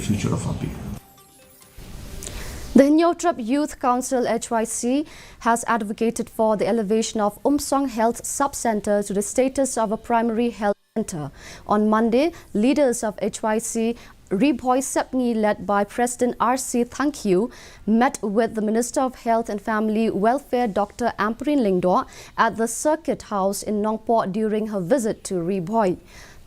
future of our people. The Hinyotrap Youth Council HYC has advocated for the elevation of Umsong Health Sub-Centre to the status of a primary health centre. On Monday, leaders of HYC Riboy Sepngi, led by President R.C. Thank You, met with the Minister of Health and Family Welfare Dr. Amprin Lingdor at the Circuit House in Nongpor during her visit to Riboy.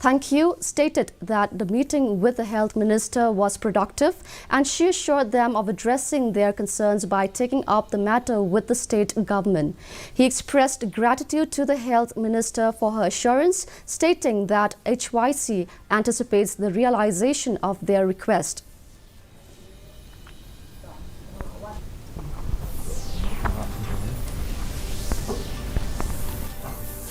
Thank You stated that the meeting with the Health Minister was productive and she assured them of addressing their concerns by taking up the matter with the state government. He expressed gratitude to the Health Minister for her assurance, stating that HYC anticipates the realization of their request.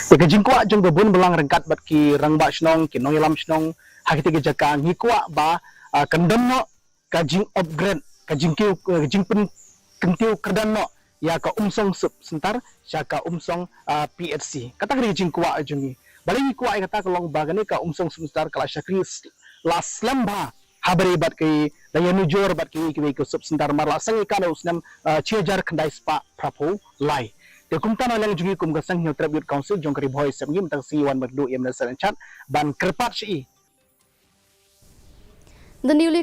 Jingkwa jung bebun belang rengkat bat ki rangba snong ki nong yalam snong hakiti ke jaka ngikwa ba kendam no ka jing upgrade ka jingkiu jing pen kentiu kerdan no ya ka umsong sub sentar ya ka umsong PHC kata kri jingkwa jungi bali ngikwa kata kalong bagane ka umsong sub sentar kala syakri las lamba habari bat ki dayanu jor bat ki sub sentar marla sangi kana usnam chiajar khandai spa prapo lai Kumtana lang juga kumgasang Hinyotrap Youth Council jong kari Riboy Sepngi mentang siwan berdu yang menasaran chat ban kerpat si. The newly